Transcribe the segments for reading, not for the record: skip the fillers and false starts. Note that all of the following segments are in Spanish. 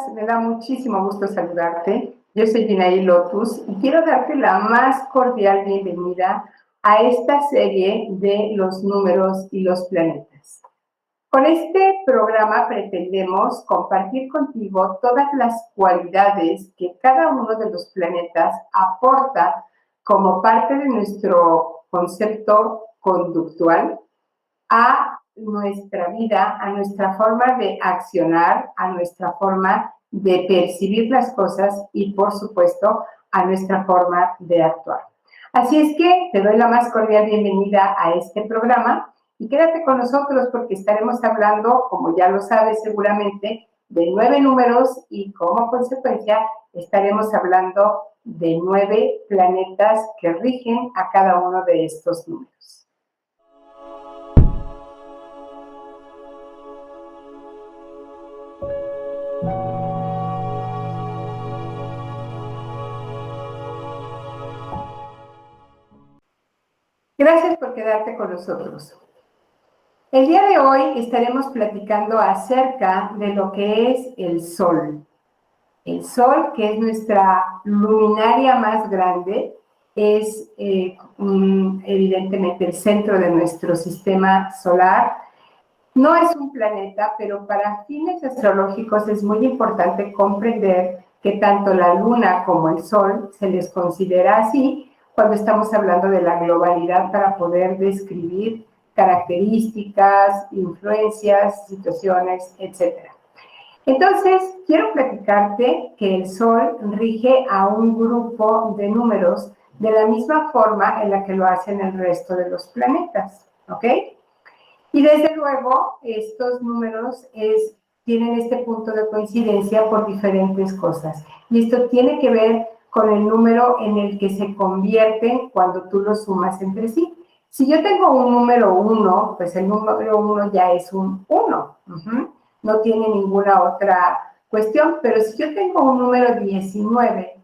estás? Me da muchísimo gusto saludarte. Yo soy Ginaí Lotus y quiero darte la más cordial bienvenida a esta serie de los números y los planetas. Con este programa pretendemos compartir contigo todas las cualidades que cada uno de los planetas aporta como parte de nuestro concepto conductual a nuestra vida, a nuestra forma de accionar, a nuestra forma de percibir las cosas y, por supuesto, a nuestra forma de actuar. Así es que te doy la más cordial bienvenida a este programa y quédate con nosotros porque estaremos hablando, como ya lo sabes seguramente, de 9 números y como consecuencia estaremos hablando de 9 planetas que rigen a cada uno de estos números. Gracias por quedarte con nosotros. El día de hoy estaremos platicando acerca de lo que es el Sol. El Sol, que es nuestra luminaria más grande, es evidentemente el centro de nuestro sistema solar. No es un planeta, pero para fines astrológicos es muy importante comprender que tanto la Luna como el Sol se les considera así cuando estamos hablando de la globalidad para poder describir características, influencias, situaciones, etc. Entonces, quiero platicarte que el Sol rige a un grupo de números de la misma forma en la que lo hacen el resto de los planetas, ¿ok? Y desde luego, estos números tienen este punto de coincidencia por diferentes cosas. Y esto tiene que ver con el número en el que se convierten cuando tú los sumas entre sí. Si yo tengo un número 1, pues el número 1 ya es un 1. No tiene ninguna otra cuestión. Pero si yo tengo un número 19,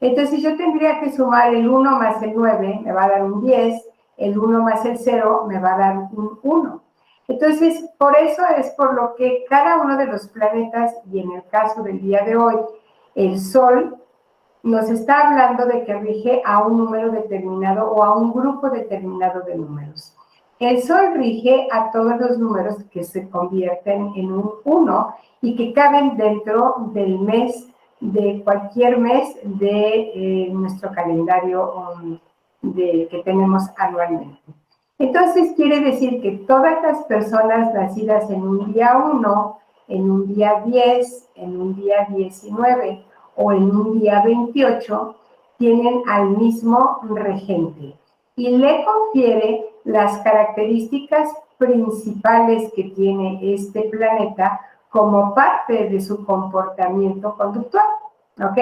entonces yo tendría que sumar el 1 más el 9, me va a dar un 10. El 1 más el 0 me va a dar un 1. Entonces, por eso es por lo que cada uno de los planetas, y en el caso del día de hoy, el Sol, nos está hablando de que rige a un número determinado o a un grupo determinado de números. El Sol rige a todos los números que se convierten en un 1 y que caben dentro del mes, de cualquier mes de nuestro calendario que tenemos anualmente. Entonces, quiere decir que todas las personas nacidas en un día 1, en un día 10, en un día 19 o en un día 28, tienen al mismo regente y le confiere las características principales que tiene este planeta como parte de su comportamiento conductual, ¿ok?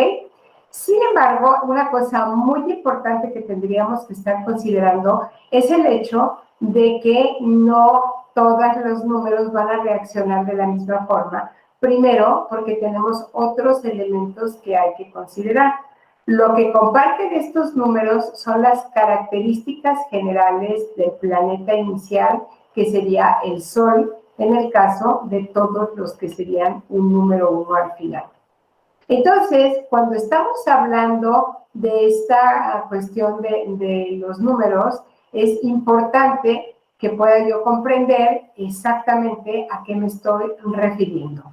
Sin embargo, una cosa muy importante que tendríamos que estar considerando es el hecho de que no todos los números van a reaccionar de la misma forma. Primero, porque tenemos otros elementos que hay que considerar. Lo que comparten estos números son las características generales del planeta inicial, que sería el Sol, en el caso de todos los que serían un número 1 al final. Entonces, cuando estamos hablando de esta cuestión de los números, es importante que pueda yo comprender exactamente a qué me estoy refiriendo.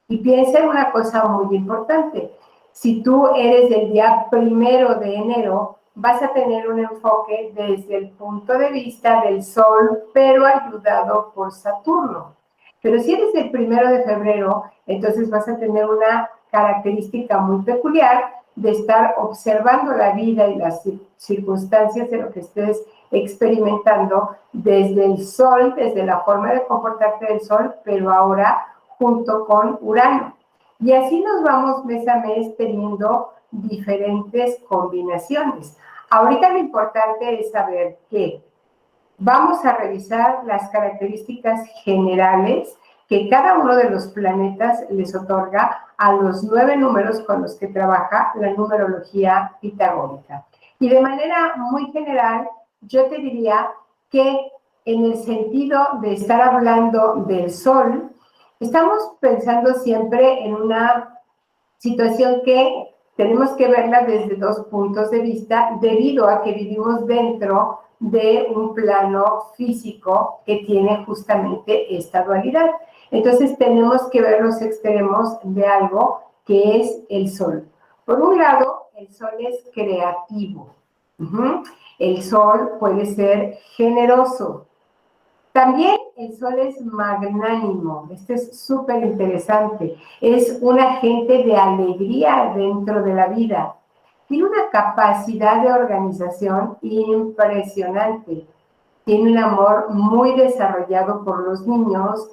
Y piensa en una cosa muy importante. Si tú eres del día 1 de enero, vas a tener un enfoque desde el punto de vista del Sol, pero ayudado por Saturno. Pero si eres del 1 de febrero, entonces vas a tener una característica muy peculiar de estar observando la vida y las circunstancias de lo que estés experimentando desde el Sol, desde la forma de comportarte del Sol, pero ahora junto con Urano. Y así nos vamos mes a mes teniendo diferentes combinaciones. Ahorita lo importante es saber que vamos a revisar las características generales que cada uno de los planetas les otorga a los 9 números con los que trabaja la numerología pitagórica. Y de manera muy general, yo te diría que en el sentido de estar hablando del Sol, estamos pensando siempre en una Situación que tenemos que verla desde dos puntos de vista debido a que vivimos dentro de un plano físico que tiene justamente esta dualidad. Entonces tenemos que ver los extremos de algo que es el sol. Por un lado, el sol es creativo. El sol puede ser generoso. También el sol es magnánimo. Esto es súper interesante. Es un agente de alegría dentro de la vida. Tiene una capacidad de organización impresionante. Tiene un amor muy desarrollado por los niños.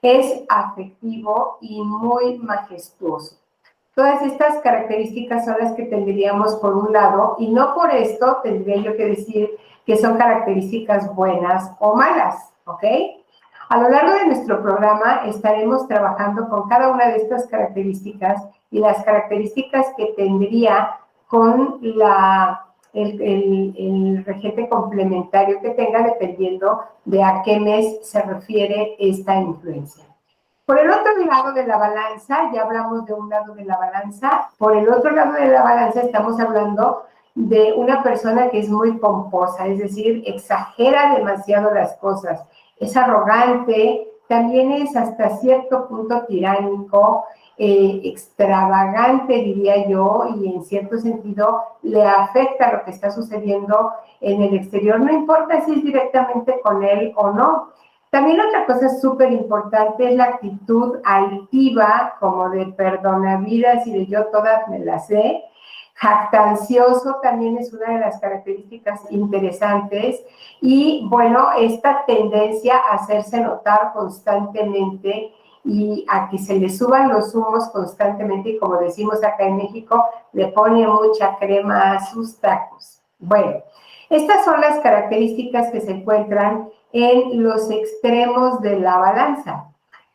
Es afectivo y muy majestuoso. Todas estas características son las que tendríamos por un lado, y no por esto tendría yo que decir que son características buenas o malas, ¿ok? A lo largo de nuestro programa estaremos trabajando con cada una de estas características y las características que tendría con el regente complementario que tenga, dependiendo de a qué mes se refiere esta influencia. Por el otro lado de la balanza, ya hablamos de un lado de la balanza, por el otro lado de la balanza estamos hablando de una persona que es muy pomposa, es decir, exagera demasiado las cosas, es arrogante, también es hasta cierto punto tiránico, extravagante, diría yo, y en cierto sentido le afecta lo que está sucediendo en el exterior, no importa si es directamente con él o no. También otra cosa súper importante es la actitud altiva, como de perdonavidas y de yo todas me las sé. Jactancioso también es una de las características interesantes. Y bueno, esta tendencia a hacerse notar constantemente y a que se le suban los humos constantemente, y como decimos acá en México, le pone mucha crema a sus tacos. Bueno, estas son las características que se encuentran en los extremos de la balanza.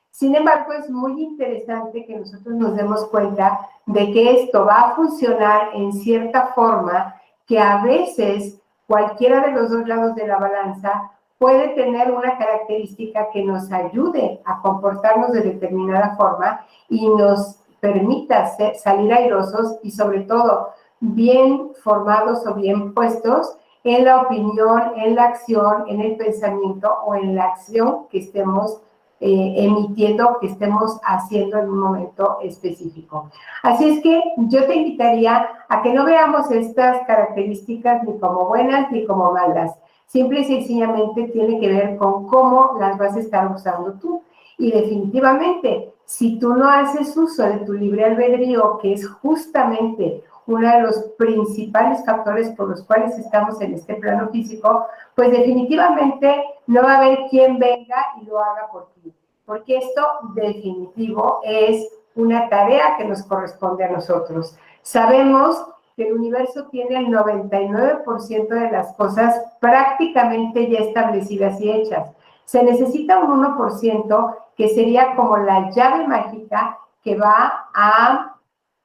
Sin embargo, es muy interesante que nosotros nos demos cuenta de que esto va a funcionar en cierta forma, que a veces cualquiera de los dos lados de la balanza puede tener una característica que nos ayude a comportarnos de determinada forma y nos permita salir airosos y sobre todo bien formados o bien puestos en la opinión, en la acción, en el pensamiento o en la acción que estemos emitiendo, que estemos haciendo en un momento específico. Así es que yo te invitaría a que no veamos estas características ni como buenas ni como malas. Simple y sencillamente tiene que ver con cómo las vas a estar usando tú. Y definitivamente, si tú no haces uso de tu libre albedrío, que es justamente uno de los principales factores por los cuales estamos en este plano físico, pues definitivamente no va a haber quien venga y lo haga por ti, porque esto definitivo es una tarea que nos corresponde a nosotros. Sabemos que el universo tiene el 99% de las cosas prácticamente ya establecidas y hechas. Se necesita un 1% que sería como la llave mágica que va a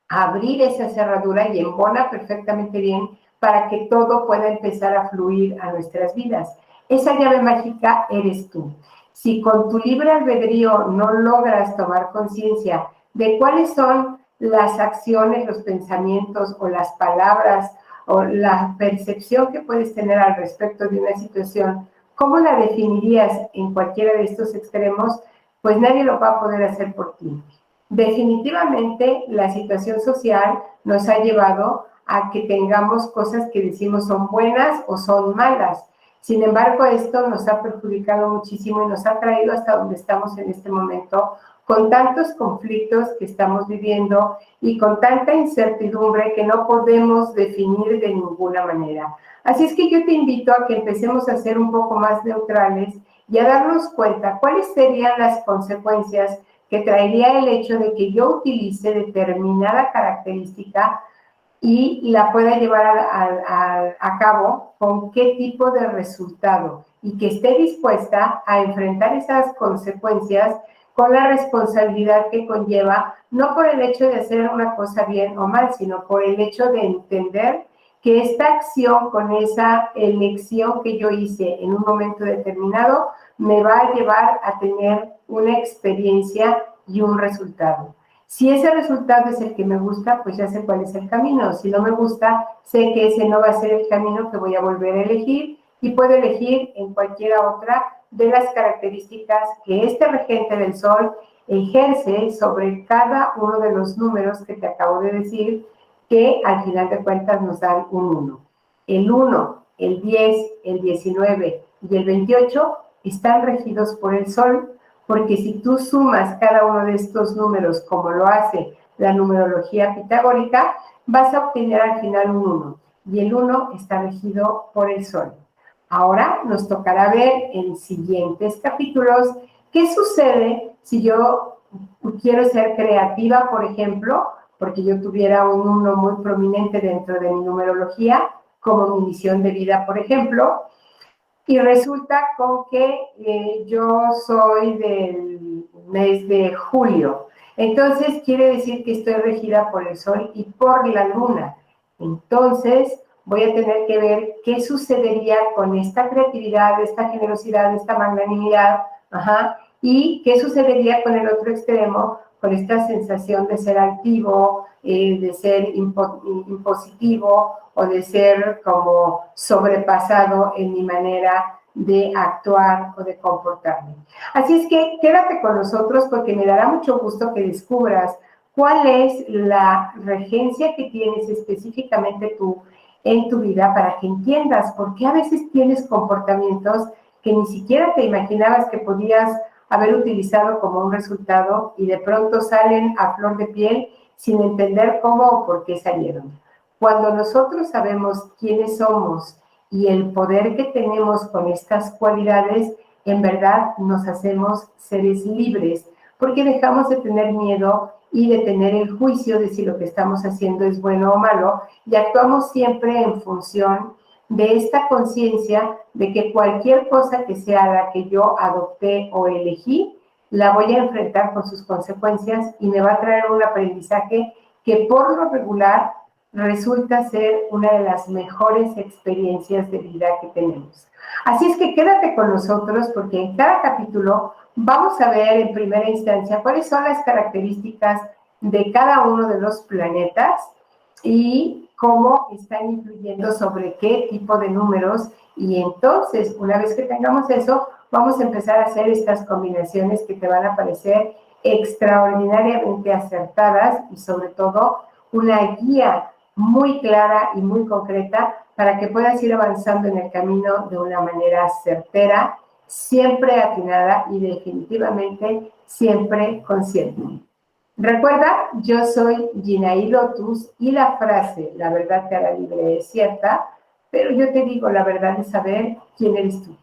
abrir esa cerradura y embona perfectamente bien para que todo pueda empezar a fluir a nuestras vidas. Esa llave mágica eres tú. Si con tu libre albedrío no logras tomar conciencia de cuáles son las acciones, los pensamientos o las palabras o la percepción que puedes tener al respecto de una situación, ¿cómo la definirías en cualquiera de estos extremos? Pues nadie lo va a poder hacer por ti. Definitivamente la situación social nos ha llevado a que tengamos cosas que decimos son buenas o son malas. Sin embargo, esto nos ha perjudicado muchísimo y nos ha traído hasta donde estamos en este momento, con tantos conflictos que estamos viviendo y con tanta incertidumbre que no podemos definir de ninguna manera. Así es que yo te invito a que empecemos a ser un poco más neutrales y a darnos cuenta cuáles serían las consecuencias que traería el hecho de que yo utilice determinada característica y la pueda llevar a cabo con qué tipo de resultado y que esté dispuesta a enfrentar esas consecuencias con la responsabilidad que conlleva, no por el hecho de hacer una cosa bien o mal, sino por el hecho de entender que esta acción con esa elección que yo hice en un momento determinado me va a llevar a tener una experiencia y un resultado. Si ese resultado es el que me gusta, pues ya sé cuál es el camino. Si no me gusta, sé que ese no va a ser el camino que voy a volver a elegir y puedo elegir en cualquiera otra de las características que este regente del Sol ejerce sobre cada uno de los números que te acabo de decir, que al final de cuentas nos dan un 1. El 1, el 10, el 19 y el 28 están regidos por el Sol, porque si tú sumas cada uno de estos números como lo hace la numerología pitagórica, vas a obtener al final un 1, y el 1 está regido por el Sol. Ahora nos tocará ver en siguientes capítulos qué sucede si yo quiero ser creativa, por ejemplo, porque yo tuviera un 1 muy prominente dentro de mi numerología, como mi misión de vida, por ejemplo, y resulta con que yo soy del mes de julio. Entonces quiere decir que estoy regida por el Sol y por la Luna. Entonces voy a tener que ver qué sucedería con esta creatividad, esta generosidad, esta magnanimidad, y qué sucedería con el otro extremo, con esta sensación de ser altivo, de ser impositivo o de ser como sobrepasado en mi manera de actuar o de comportarme. Así es que quédate con nosotros porque me dará mucho gusto que descubras cuál es la regencia que tienes específicamente tú en tu vida para que entiendas por qué a veces tienes comportamientos que ni siquiera te imaginabas que podías haber utilizado como un resultado y de pronto salen a flor de piel sin entender cómo o por qué salieron. Cuando nosotros sabemos quiénes somos y el poder que tenemos con estas cualidades, en verdad nos hacemos seres libres, porque dejamos de tener miedo y de tener el juicio de si lo que estamos haciendo es bueno o malo, y actuamos siempre en función de esta conciencia de que cualquier cosa que sea la que yo adopté o elegí, la voy a enfrentar con sus consecuencias y me va a traer un aprendizaje que por lo regular resulta ser una de las mejores experiencias de vida que tenemos. Así es que quédate con nosotros porque en cada capítulo vamos a ver en primera instancia cuáles son las características de cada uno de los planetas y cómo están influyendo sobre qué tipo de números, y entonces una vez que tengamos eso vamos a empezar a hacer estas combinaciones que te van a parecer extraordinariamente acertadas y sobre todo una guía muy clara y muy concreta para que puedas ir avanzando en el camino de una manera certera, siempre atinada y definitivamente siempre consciente. Recuerda, yo soy Ginaí Lotus y la frase, la verdad te hará libre, es cierta, pero yo te digo la verdad de saber quién eres tú.